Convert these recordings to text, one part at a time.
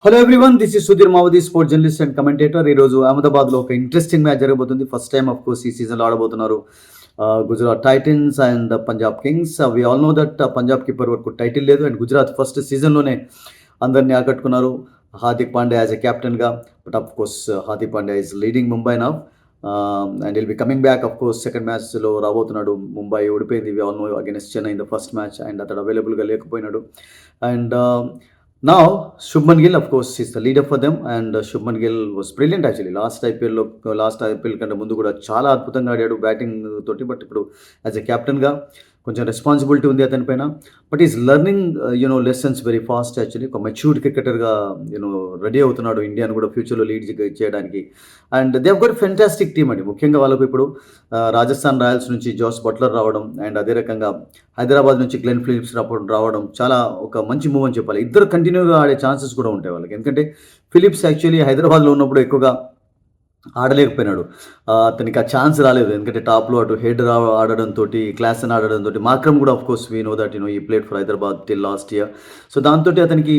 Hello everyone, this is Sudheer Mavadi, sport journalist and commentator. ఈరోజు అహ్మదాబాద్లో ఒక ఇంట్రెస్టింగ్ మ్యాచ్ జరగబోతుంది. ఫస్ట్ టైం ఆఫ్ కోర్స్ ఈ సీజన్లో ఆడబోతున్నారు Gujarat Titans and Punjab Kings. We all know that పంజాబ్కి ఇప్పటి వరకు టైటిల్ లేదు, అండ్ గుజరాత్ ఫస్ట్ సీజన్లోనే అందరినీ ఆకట్టుకున్నారు హార్దిక్ పాండ్యా యాజ్ ఎ కెప్టెన్గా. But of course Hardik Pandya is leading Mumbai now, and will be coming back. Of course second మ్యాచ్లో రాబోతున్నాడు. ముంబై ఓడిపోయింది వి all know against Chennai in the first match, and అతడు అవైలబుల్గా లేకపోయినాడు. And now Shubman Gill of course is the leader for them, and Shubman Gill was brilliant actually last IPL కంటే ముందు కూడా చాలా అద్భుతంగా ఆడాడు బ్యాటింగ్ తోటి. బట్ ఇప్పుడు యాజ్ ఎ కెప్టెన్గా కొంచెం రెస్పాన్సిబిలిటీ ఉంది అతని పైన. But is learning lessons very fast actually. ఒక మెచ్యూర్డ్ క్రికెటర్గా రెడీ అవుతున్నాడు ఇండియాను కూడా ఫ్యూచర్లో లీడ్ చేయడానికి. And they have got fantastic team అండి. ముఖ్యంగా వాళ్ళకు ఇప్పుడు రాజస్థాన్ రాయల్స్ నుంచి జోస్ బట్లర్ రావడం, అండ్ అదే రకంగా హైదరాబాద్ నుంచి గ్లెన్ ఫిలిప్స్ రావడం చాలా ఒక మంచి మూవ్ అని చెప్పాలి. ఇద్దరు కంటిన్యూగా ఆడే ఛాన్సెస్ కూడా ఉంటాయి వాళ్ళకి. ఎందుకంటే ఫిలిప్స్ యాక్చువల్లీ హైదరాబాద్లో ఉన్నప్పుడు ఎక్కువగా ఆడలేకపోయినాడు. అతనికి ఆ ఛాన్స్ రాలేదు, ఎందుకంటే టాప్లో అటు హెడ్ ఆడడంతో, క్లాస్ అని ఆడడంతో. మార్క్రమ్ కూడా of course we know that he played for Hyderabad till last year. So దాంతో అతనికి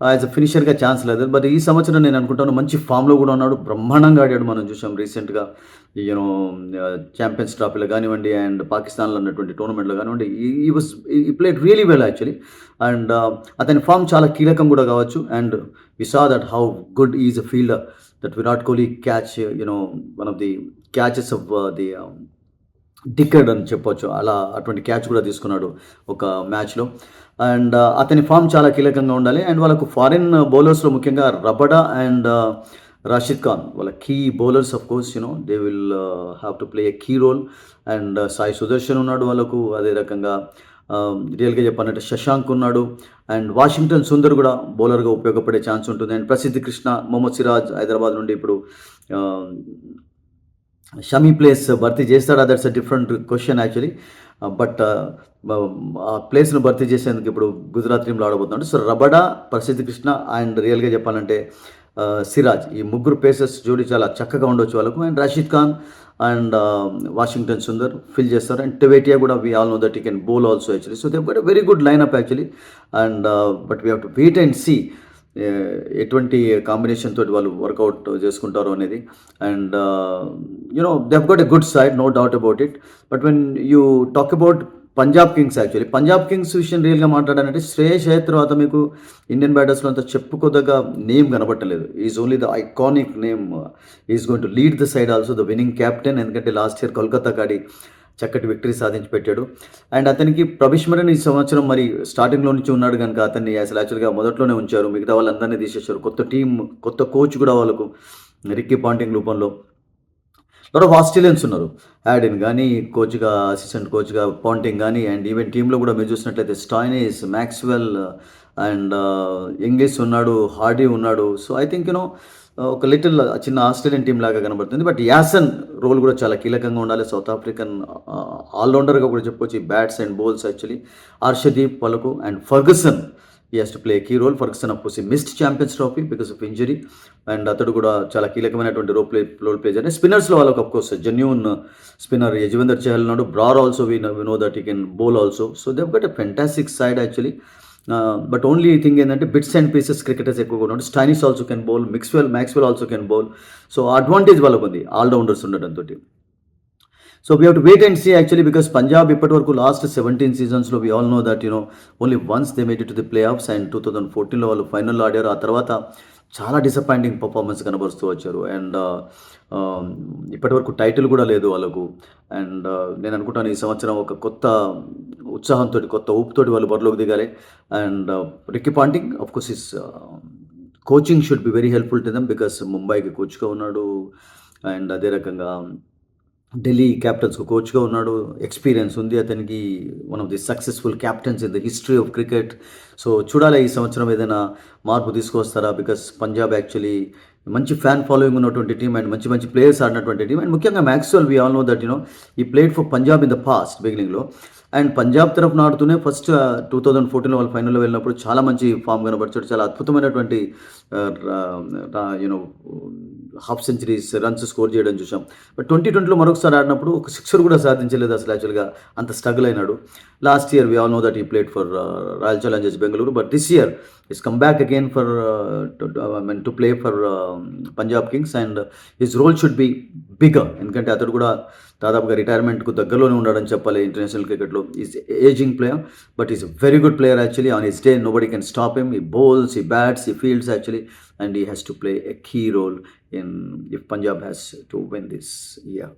యాజ్ అ ఫినిషర్గా ఛాన్స్ లేదు. బట్ ఈ సంవత్సరం నేను అనుకుంటాను మంచి ఫామ్లో కూడా ఉన్నాడు, బ్రహ్మాండంగా ఆడాడు. మనం చూసాం రీసెంట్గా ఛాంపియన్స్ ట్రాఫీలో కానివ్వండి, అండ్ పాకిస్తాన్లో ఉన్నటువంటి టోర్నమెంట్లో కానివ్వండి. He played really well actually. And అతని ఫామ్ చాలా కీలకం కూడా కావచ్చు. And we saw that how good is a fielder that Virat Kohli catch, one of the catches of the డికెడ్ అని చెప్పొచ్చు. అలా అటువంటి క్యాచ్ కూడా తీసుకున్నాడు ఒక మ్యాచ్లో. అండ్ అతని ఫామ్ చాలా కీలకంగా ఉండాలి. అండ్ వాళ్ళకు ఫారిన్ బౌలర్స్లో ముఖ్యంగా రబడా అండ్ రాషిద్ ఖాన్ వాళ్ళ key bowlers. Of course they will have to play a key role. And Sai Sudharsan ఉన్నాడు వాళ్ళకు. అదే రకంగా రియల్గా చెప్పాలంటే శశాంక్ ఉన్నాడు. అండ్ వాషింగ్టన్ సుందర్ కూడా బౌలర్గా ఉపయోగపడే ఛాన్స్ ఉంటుంది. అండ్ ప్రసిద్ధ్ కృష్ణ, మొహమ్మద్ సిరాజ్ హైదరాబాద్ నుండి ఇప్పుడు షమీ ప్లేస్ భర్తీ చేస్తాడా, that's a different question actually. But ఆ ప్లేస్ను భర్తీ చేసేందుకు ఇప్పుడు గుజరాత్ టీంలో ఆడబోతున్నాడు. So Rabada, Prasidh Krishna and రియల్గా చెప్పాలంటే సిరాజ్, ఈ ముగ్గురు పేసర్స్ జోడీ చాలా చక్కగా ఉండొచ్చు వాళ్ళకు. And Rashid Khan and Washington Sundar fill చేస్తారు. అండ్ టెవేటియా కూడా we all know that he can bowl also actually. So they got a very good lineup actually. And but we have to wait and see ఎటువంటి కాంబినేషన్ తోటి వాళ్ళు వర్కౌట్ చేసుకుంటారు అనేది. And they have got a good side, no doubt about it. But when you talk about Punjab Kings actually, Punjab Kings విషయం రియల్గా మాట్లాడాలంటే శ్రేయస్ అయ్యర్ తర్వాత మీకు ఇండియన్ బ్యాటర్స్లో అంత చెప్పుకోదగ్గ నేమ్ కనబట్టలేదు. Is only the iconic name. Is going to lead the side also, the winning captain. ఎందుకంటే లాస్ట్ ఇయర్ కోల్కతా కాడి చక్కటి విక్టరీ సాధించి పెట్టాడు. అండ్ అతనికి ప్రభిష్మరన్ ఈ సంవత్సరం మరి స్టార్టింగ్లో నుంచి ఉన్నాడు కనుక అతన్ని అసలు యాక్చువల్గా మొదట్లోనే ఉంచారు. మిగతా వాళ్ళందరినీ తీసేశారు. కొత్త టీం, కొత్త కోచ్ కూడా వాళ్ళకు రిక్కీ పాంటింగ్ రూపంలో. లాట్ ఆఫ్ ఆస్ట్రేలియన్స్ ఉన్నారు, యాడిన్ కానీ కోచ్గా, అసిస్టెంట్ కోచ్గా పాంటింగ్ కానీ. అండ్ ఈవెన్ టీంలో కూడా మీరు చూసినట్లయితే స్టాయినిస్, మ్యాక్స్వెల్ అండ్ ఇంగ్లీష్ ఉన్నాడు, హార్డీ ఉన్నాడు. సో ఐ థింక్ ఒక లిటిల్ చిన్న ఆస్ట్రేలియన్ టీం లాగా కనబడుతుంది. బట్ యాసన్ రోల్ కూడా చాలా కీలకంగా ఉండాలి. సౌత్ ఆఫ్రికన్ ఆల్రౌండర్గా కూడా చెప్పుకోవచ్చు ఈ bats and bowls actually. Harshdeep వాళ్ళకు. And Ferguson, he has to play a key role. Ferguson of course he missed Champions Trophy because of injury, and అతడు కూడా చాలా కీలకమైనటువంటి రోల్ ప్లే చేయాలి. స్పిన్నర్స్లో వాళ్ళకు of course genuine spinner Yuzvendra Chahal ఉన్నాడు. Brar also we know that he can bowl also. So they got a fantastic side actually. But only thing ఏంటంటే bits and pieces cricketers ఎక్కువగా ఉన్నాడు. Stoinis also can bowl, Maxwell also can bowl. So advantage వాళ్ళకు ఉంది allrounders ఉండడంతో. So we have to wait and see actually, because Punjab ఇప్పటి వరకు last 17 సీజన్స్లో we all know that only once they made it to the playoffs. And 2014లో వాళ్ళు ఫైనల్లో ఆడారు. ఆ తర్వాత చాలా డిసప్పాయింటింగ్ పర్ఫార్మెన్స్ కనబరుస్తూ వచ్చారు. అండ్ ఇప్పటి వరకు టైటిల్ కూడా లేదు వాళ్ళకు. అండ్ నేను అనుకుంటాను ఈ సంవత్సరం ఒక కొత్త ఉత్సాహంతో, కొత్త ఊపుతోటి వాళ్ళు బరిలోకి దిగాలి. And Ricky Ponting of course his coaching should be very helpful to them, because ముంబైకి కోచ్గా ఉన్నాడు. అండ్ అదే రకంగా ఢిల్లీ క్యాపిటల్స్కు కోచ్గా ఉన్నాడు. ఎక్స్పీరియన్స్ ఉంది అతనికి. One of the successful captains in the history of cricket. So చూడాలి ఈ సంవత్సరం ఏదైనా మార్పు తీసుకొస్తారా, బికాస్ పంజాబ్ యాక్చువల్లీ మంచి ఫ్యాన్ ఫాలోయింగ్ ఉన్నటువంటి టీం, అండ్ మంచి మంచి ప్లేయర్స్ ఆడినటువంటి టీం. అండ్ ముఖ్యంగా Maxwell, we all know that he played for Punjab in the past బిగినింగ్లో. అండ్ పంజాబ్ తరఫున ఆడుతూనే ఫస్ట్ 2014లో వాళ్ళు ఫైనల్లో వెళ్ళినప్పుడు చాలా మంచి ఫామ్ కనబరిచాడు. చాలా అద్భుతమైనటువంటి you know half centuries runs score చేయడం చూసాం. బట్ 2020లో మరొకసారి ఆడినప్పుడు ఒక సిక్సర్ కూడా సాధించలేదు అసలు యాక్చువల్‌గా. అంత స్ట్రగుల్ అయినాడు. Last year we all know that he played for Royal Challengers Bengaluru. But this year he's come back again for to play for Punjab Kings and his role should be bigger. ఎందుకంటే అతడు కూడా దాదాపుగా రిటైర్మెంట్‌కు దగ్గరలోనే ఉన్నాడని చెప్పాలి ఇంటర్నేషనల్ క్రికెట్‌లో. Is ageing player but is a very good player actually. On his day nobody can stop him. He bowls, he bats, he fields actually and he has to play a key role in if Punjab has to win this year.